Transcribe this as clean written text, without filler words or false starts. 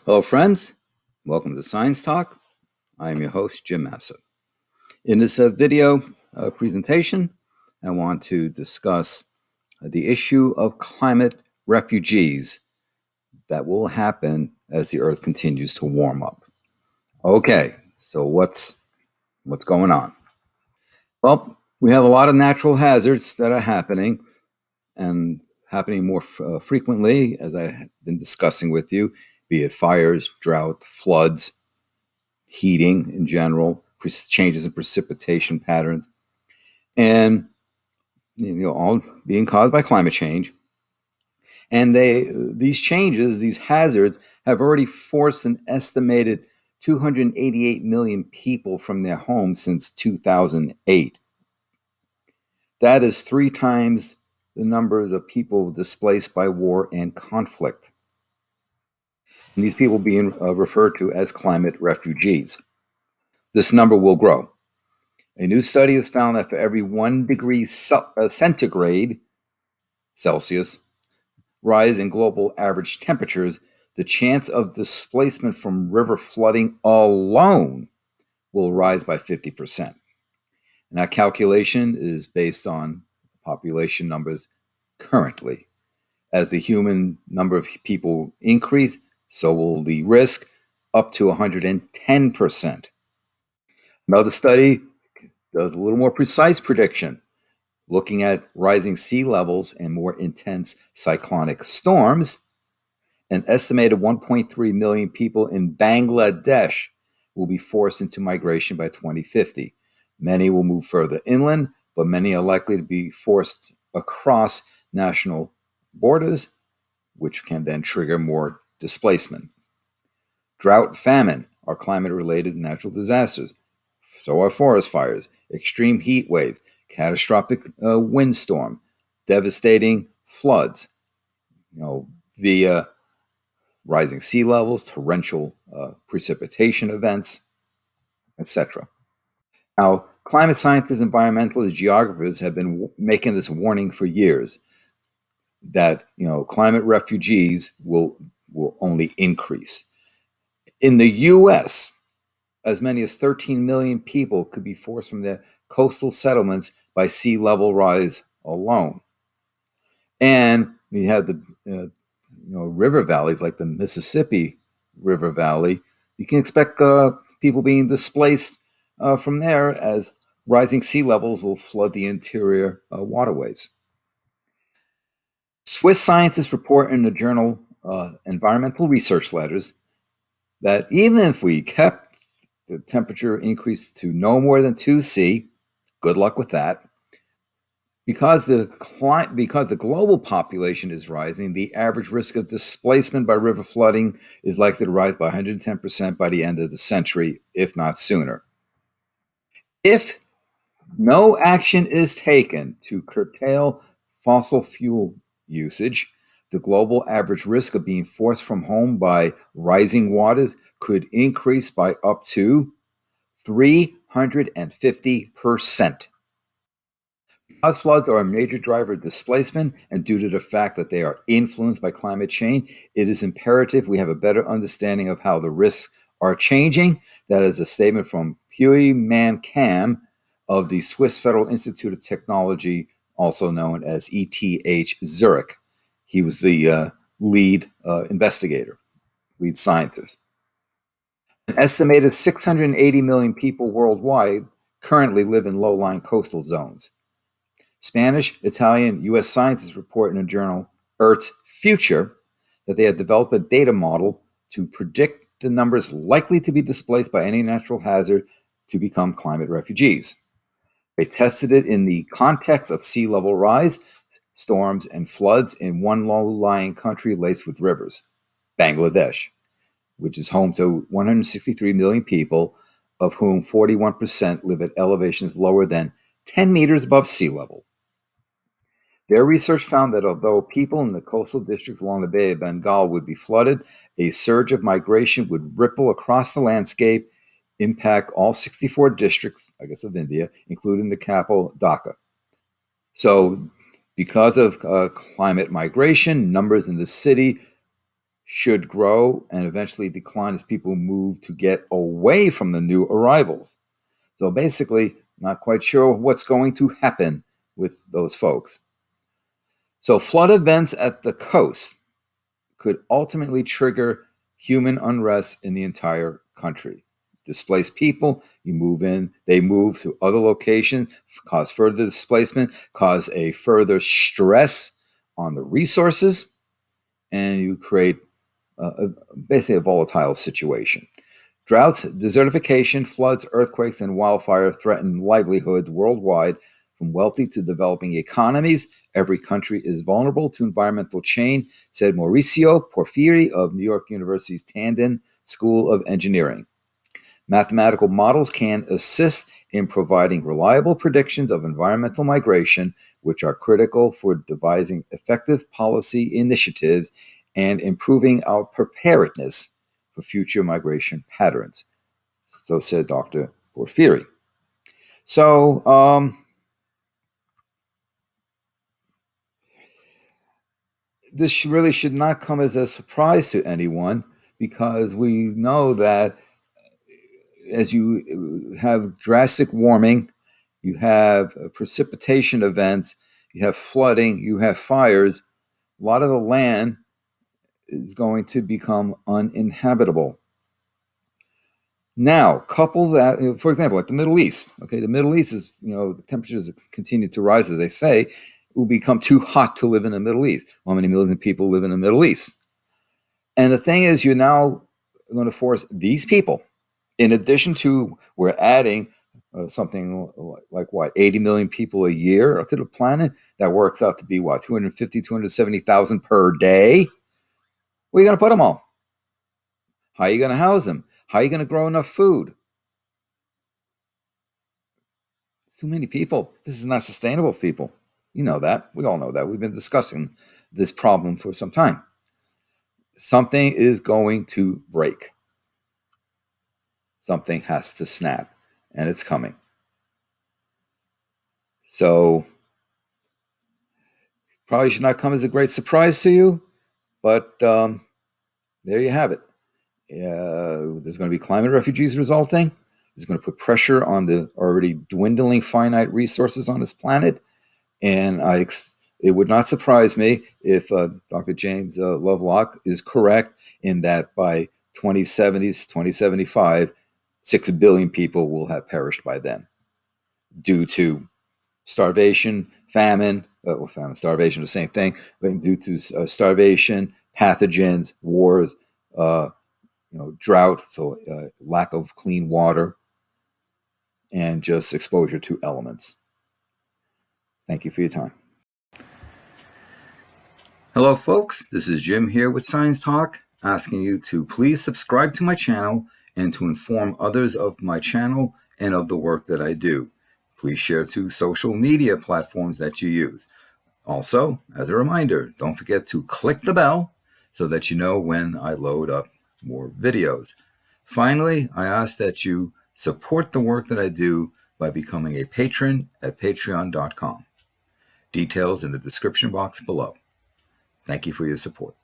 Hello, friends. Welcome to Science Talk. I am your host, Jim Massa. In this video presentation, I want to discuss the issue of climate refugees that will happen as the Earth continues to warm up. Okay, so what's going on? Well, we have a lot of natural hazards that are happening and happening more frequently, as I've been discussing with you, be it fires, drought, floods, heating in general, changes in precipitation patterns, and all being caused by climate change. And these changes, these hazards, have already forced an estimated 288 million people from their homes since 2008. That is 3 times the numbers of people displaced by war and conflict. And these people being referred to as climate refugees. This number will grow. A new study has found that for every 1 degree centigrade Celsius rise in global average temperatures, the chance of displacement from river flooding alone will rise by 50%. And that calculation is based on population numbers currently. As the human number of people increase, so will the risk, up to 110%. Another study does a little more precise prediction, looking at rising sea levels and more intense cyclonic storms. An estimated 1.3 million people in Bangladesh will be forced into migration by 2050. Many will move further inland, but many are likely to be forced across national borders, which can then trigger more displacement. Drought, famine are climate-related natural disasters. So are forest fires, extreme heat waves, catastrophic windstorm, devastating floods, via rising sea levels, torrential precipitation events, etc. Now, climate scientists, environmentalists, geographers have been making this warning for years that climate refugees will only increase. In the U.S., as many as 13 million people could be forced from their coastal settlements by sea level rise alone. And we have the river valleys like the Mississippi River Valley. You can expect people being displaced from there as rising sea levels will flood the interior waterways. Swiss scientists report in the journal Environmental Research Letters that even if we kept the temperature increase to no more than 2°C, good luck with that. Because the global population is rising, the average risk of displacement by river flooding is likely to rise by 110% by the end of the century, if not sooner. If no action is taken to curtail fossil fuel usage, the global average risk of being forced from home by rising waters could increase by up to 350%. Because floods are a major driver of displacement, and due to the fact that they are influenced by climate change, it is imperative we have a better understanding of how the risks are changing. That is a statement from Huy-Man Kam of the Swiss Federal Institute of Technology, also known as ETH Zurich. He was the lead investigator, lead scientist. An estimated 680 million people worldwide currently live in low-lying coastal zones. Spanish, Italian, U.S. scientists report in the journal Earth's Future that they had developed a data model to predict the numbers likely to be displaced by any natural hazard to become climate refugees. They tested it in the context of sea level rise, storms, and floods in one low-lying country laced with rivers, Bangladesh, which is home to 163 million people, of whom 41% live at elevations lower than 10 meters above sea level. Their research found that although people in the coastal districts along the Bay of Bengal would be flooded, a surge of migration would ripple across the landscape, impact all 64 districts, I guess, of India, including the capital, Dhaka. So because of climate migration, numbers in the city should grow and eventually decline as people move to get away from the new arrivals. So basically, not quite sure what's going to happen with those folks. So flood events at the coast could ultimately trigger human unrest in the entire country. Displaced people, you move in, they move to other locations, cause further displacement, cause a further stress on the resources, and you create basically a volatile situation. Droughts, desertification, floods, earthquakes, and wildfire threaten livelihoods worldwide. From wealthy to developing economies, every country is vulnerable to environmental change, said Mauricio Porfiri of New York University's Tandon School of Engineering. Mathematical models can assist in providing reliable predictions of environmental migration, which are critical for devising effective policy initiatives and improving our preparedness for future migration patterns. So said Dr. Porfiri. So, this really should not come as a surprise to anyone because we know that as you have drastic warming, you have precipitation events, you have flooding, you have fires, a lot of the land is going to become uninhabitable. Now, couple that, for example, like the Middle East. Okay, the Middle East is, the temperatures continue to rise, as they say. It will become too hot to live in the Middle East. How many millions of people live in the Middle East? And the thing is, you're now going to force these people, in addition to we're adding something like what, 80 million people a year to the planet. That works out to be what, 250, 270,000 per day. Where are you going to put them all? How are you going to house them? How are you going to grow enough food? Too many people. This is not sustainable, people. You know that. We all know that. We've been discussing this problem for some time. Something is going to break. Something has to snap, and it's coming. So, probably should not come as a great surprise to you, but there you have it. There's going to be climate refugees resulting. It's going to put pressure on the already dwindling finite resources on this planet. And it would not surprise me if Dr. James Lovelock is correct in that by 2075, 6 billion people will have perished by then due to starvation, famine, starvation, the same thing, but due to starvation, pathogens, wars, drought, so lack of clean water, and just exposure to elements. Thank you for your time. Hello, folks. This is Jim here with Science Talk, asking you to please subscribe to my channel and to inform others of my channel and of the work that I do. Please share to social media platforms that you use. Also, as a reminder, don't forget to click the bell so that you know when I load up more videos. Finally, I ask that you support the work that I do by becoming a patron at patreon.com. Details in the description box below. Thank you for your support.